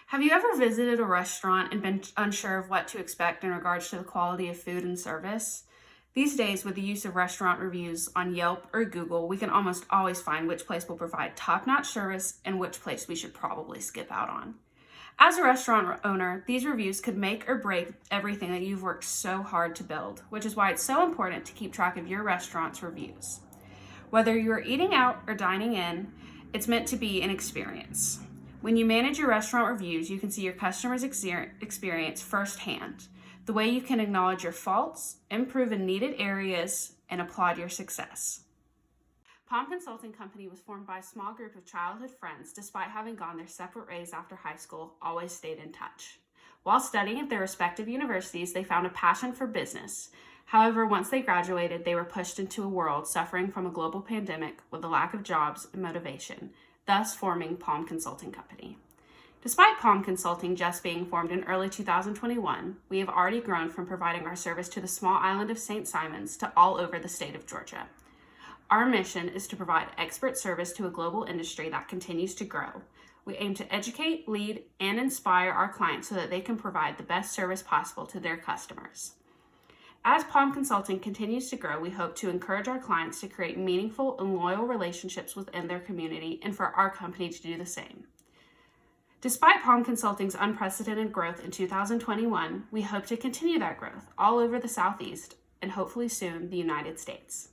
Have you ever visited a restaurant and been unsure of what to expect in regards to the quality of food and service? These days, with the use of restaurant reviews on Yelp or Google, we can almost always find which place will provide top-notch service and which place we should probably skip out on. As a restaurant owner, these reviews could make or break everything that you've worked so hard to build, which is why it's so important to keep track of your restaurant's reviews. Whether you're eating out or dining in, it's meant to be an experience. When you manage your restaurant reviews, you can see your customers' experience firsthand, the way you can acknowledge your faults, improve in needed areas, and applaud your success. Palm Consulting Company was formed by a small group of childhood friends. Despite having gone their separate ways after high school, always stayed in touch. While studying at their respective universities, they found a passion for business. However, once they graduated, they were pushed into a world suffering from a global pandemic with a lack of jobs and motivation, thus forming Palm Consulting Company. Despite Palm Consulting just being formed in early 2021, we have already grown from providing our service to the small island of St. Simons to all over the state of Georgia. Our mission is to provide expert service to a global industry that continues to grow. We aim to educate, lead, and inspire our clients so that they can provide the best service possible to their customers. As Palm Consulting continues to grow, we hope to encourage our clients to create meaningful and loyal relationships within their community and for our company to do the same. Despite Palm Consulting's unprecedented growth in 2021, we hope to continue that growth all over the Southeast and hopefully soon the United States.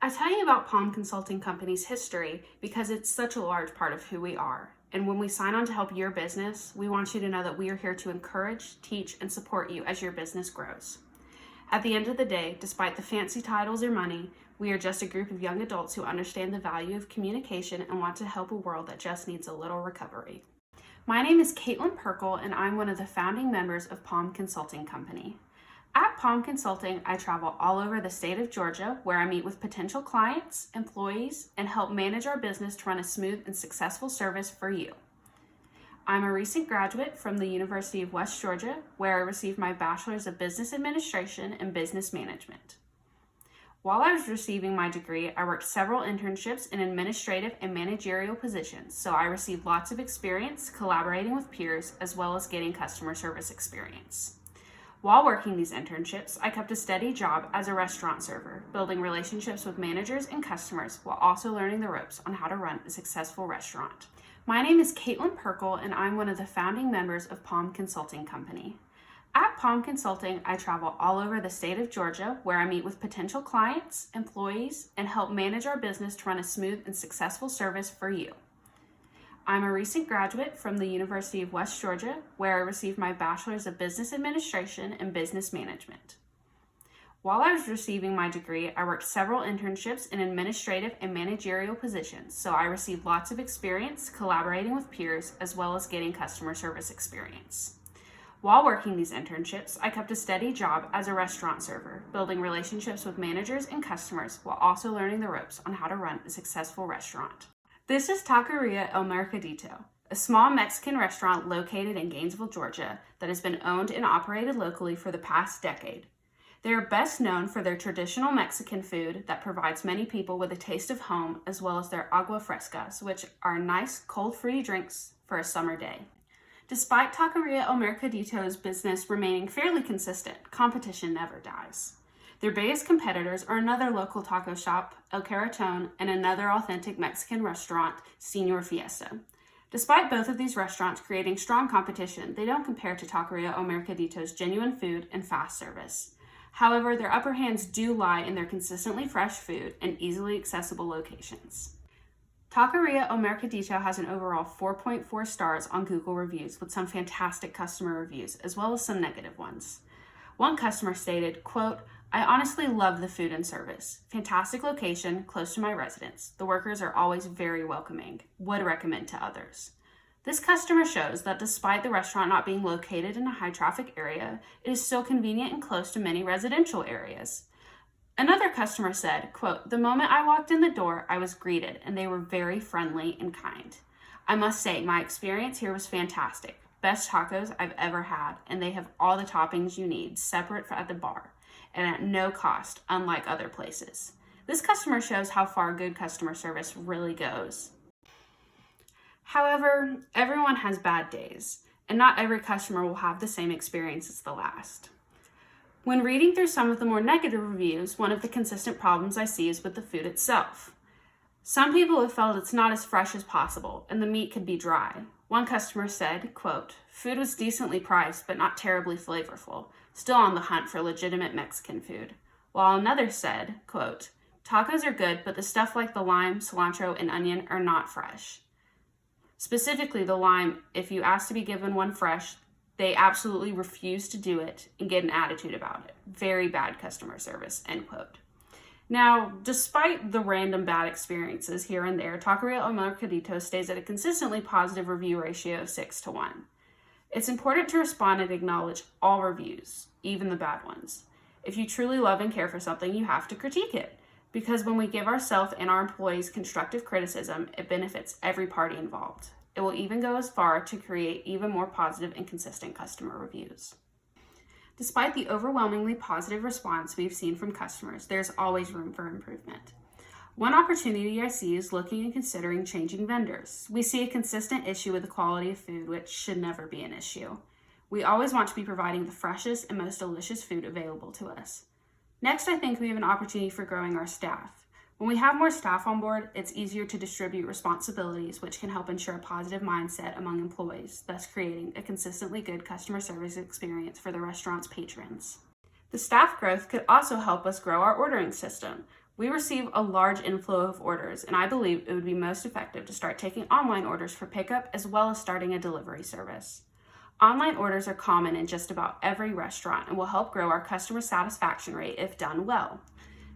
I tell you about Palm Consulting Company's history because it's such a large part of who we are. And when we sign on to help your business, we want you to know that we are here to encourage, teach, and support you as your business grows. At the end of the day, despite the fancy titles or money, we are just a group of young adults who understand the value of communication and want to help a world that just needs a little recovery. My name is Caitlin Perkle, and I'm one of the founding members of Palm Consulting Company. At Palm Consulting, I travel all over the state of Georgia, where I meet with potential clients, employees, and help manage our business to run a smooth and successful service for you. I'm a recent graduate from the University of West Georgia, where I received my Bachelor's of Business Administration and Business Management. While I was receiving my degree, I worked several internships in administrative and managerial positions, so I received lots of experience collaborating with peers as well as getting customer service experience. While working these internships, I kept a steady job as a restaurant server, building relationships with managers and customers while also learning the ropes on how to run a successful restaurant. My name is Caitlin Perkle, and I'm one of the founding members of Palm Consulting Company. At Palm Consulting, I travel all over the state of Georgia, where I meet with potential clients, employees, and help manage our business to run a smooth and successful service for you. I'm a recent graduate from the University of West Georgia, where I received my Bachelor's of Business Administration and Business Management. While I was receiving my degree, I worked several internships in administrative and managerial positions, so I received lots of experience collaborating with peers as well as getting customer service experience. While working these internships, I kept a steady job as a restaurant server, building relationships with managers and customers while also learning the ropes on how to run a successful restaurant. This is Taqueria El Mercadito, a small Mexican restaurant located in Gainesville, Georgia, that has been owned and operated locally for the past decade. They are best known for their traditional Mexican food that provides many people with a taste of home, as well as their agua frescas, which are nice, cold, fruity drinks for a summer day. Despite Taqueria El Mercadito's business remaining fairly consistent, competition never dies. Their biggest competitors are another local taco shop, El Carretón, and another authentic Mexican restaurant, Señor Fiesta. Despite both of these restaurants creating strong competition, they don't compare to Taqueria El Mercadito's genuine food and fast service. However, their upper hands do lie in their consistently fresh food and easily accessible locations. Taqueria El Mercadito has an overall 4.4 stars on Google reviews, with some fantastic customer reviews, as well as some negative ones. One customer stated, quote, "I honestly love the food and service. Fantastic location, close to my residence. The workers are always very welcoming. Would recommend to others." This customer shows that despite the restaurant not being located in a high traffic area, it is still convenient and close to many residential areas. Another customer said, quote, "The moment I walked in the door, I was greeted and they were very friendly and kind. I must say, my experience here was fantastic. Best tacos I've ever had, and they have all the toppings you need, separate at the bar, and at no cost, unlike other places." This customer shows how far good customer service really goes. However, everyone has bad days, and not every customer will have the same experience as the last. When reading through some of the more negative reviews, one of the consistent problems I see is with the food itself. Some people have felt it's not as fresh as possible, and the meat could be dry. One customer said, quote, "Food was decently priced, but not terribly flavorful. Still on the hunt for legitimate Mexican food." While another said, quote, "Tacos are good, but the stuff like the lime, cilantro, and onion are not fresh. Specifically the lime, if you ask to be given one fresh, they absolutely refuse to do it and get an attitude about it. Very bad customer service," end quote. Now, despite the random bad experiences here and there, Taqueria El Mercadito stays at a consistently positive review ratio of 6-1. It's important to respond and acknowledge all reviews, even the bad ones. If you truly love and care for something, you have to critique it, because when we give ourselves and our employees constructive criticism, it benefits every party involved. It will even go as far to create even more positive and consistent customer reviews. Despite the overwhelmingly positive response we've seen from customers, there's always room for improvement. One opportunity I see is looking and considering changing vendors. We see a consistent issue with the quality of food, which should never be an issue. We always want to be providing the freshest and most delicious food available to us. Next, I think we have an opportunity for growing our staff. When we have more staff on board, it's easier to distribute responsibilities, which can help ensure a positive mindset among employees, thus creating a consistently good customer service experience for the restaurant's patrons. The staff growth could also help us grow our ordering system. We receive a large inflow of orders, and I believe it would be most effective to start taking online orders for pickup as well as starting a delivery service. Online orders are common in just about every restaurant and will help grow our customer satisfaction rate if done well.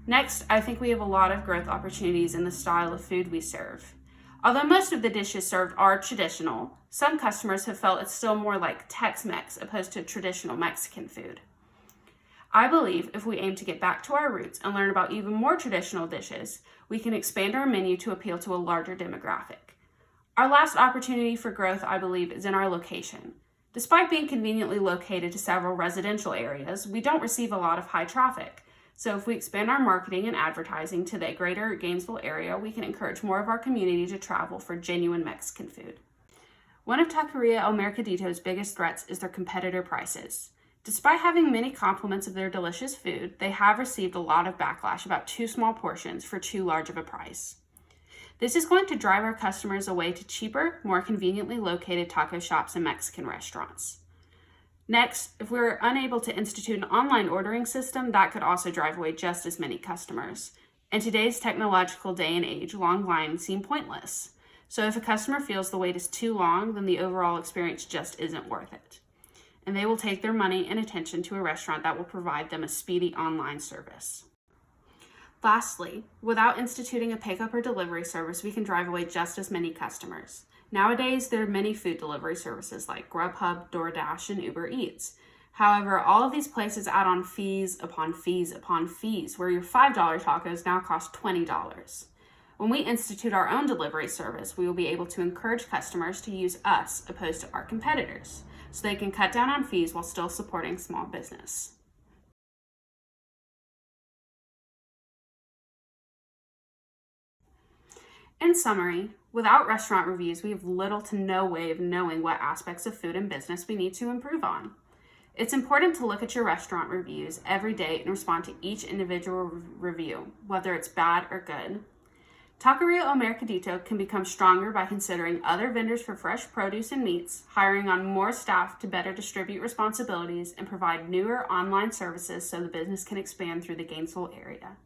Next, I think we have a lot of growth opportunities in the style of food we serve. Although most of the dishes served are traditional, some customers have felt it's still more like Tex-Mex opposed to traditional Mexican food. I believe if we aim to get back to our roots and learn about even more traditional dishes, we can expand our menu to appeal to a larger demographic. Our last opportunity for growth, I believe, is in our location. Despite being conveniently located to several residential areas, we don't receive a lot of high traffic. So if we expand our marketing and advertising to the greater Gainesville area, we can encourage more of our community to travel for genuine Mexican food. One of Taqueria El Mercadito's biggest threats is their competitor prices. Despite having many compliments of their delicious food, they have received a lot of backlash about too small portions for too large of a price. This is going to drive our customers away to cheaper, more conveniently located taco shops and Mexican restaurants. Next, if we're unable to institute an online ordering system, that could also drive away just as many customers. In today's technological day and age, long lines seem pointless. So if a customer feels the wait is too long, then the overall experience just isn't worth it. And they will take their money and attention to a restaurant that will provide them a speedy online service. Lastly, without instituting a pickup or delivery service, we can drive away just as many customers. Nowadays, there are many food delivery services like Grubhub, DoorDash, and Uber Eats. However, all of these places add on fees upon fees upon fees, where your $5 tacos now cost $20. When we institute our own delivery service, we will be able to encourage customers to use us opposed to our competitors, so they can cut down on fees while still supporting small business. In summary, without restaurant reviews, we have little to no way of knowing what aspects of food and business we need to improve on. It's important to look at your restaurant reviews every day and respond to each individual review, whether it's bad or good. Taqueria El Mercadito can become stronger by considering other vendors for fresh produce and meats, hiring on more staff to better distribute responsibilities, and provide newer online services so the business can expand through the Gainesville area.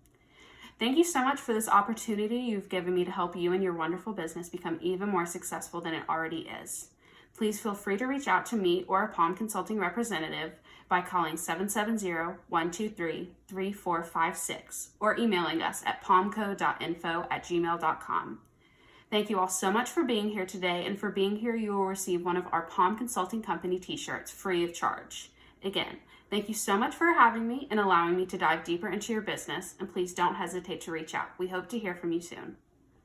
Thank you so much for this opportunity you've given me to help you and your wonderful business become even more successful than it already is. Please feel free to reach out to me or a Palm Consulting representative by calling 770-123-3456 or emailing us at palmco.info@gmail.com. Thank you all so much for being here today, and for being here, you will receive one of our Palm Consulting Company t-shirts free of charge. Again, thank you so much for having me and allowing me to dive deeper into your business, and please don't hesitate to reach out. We hope to hear from you soon.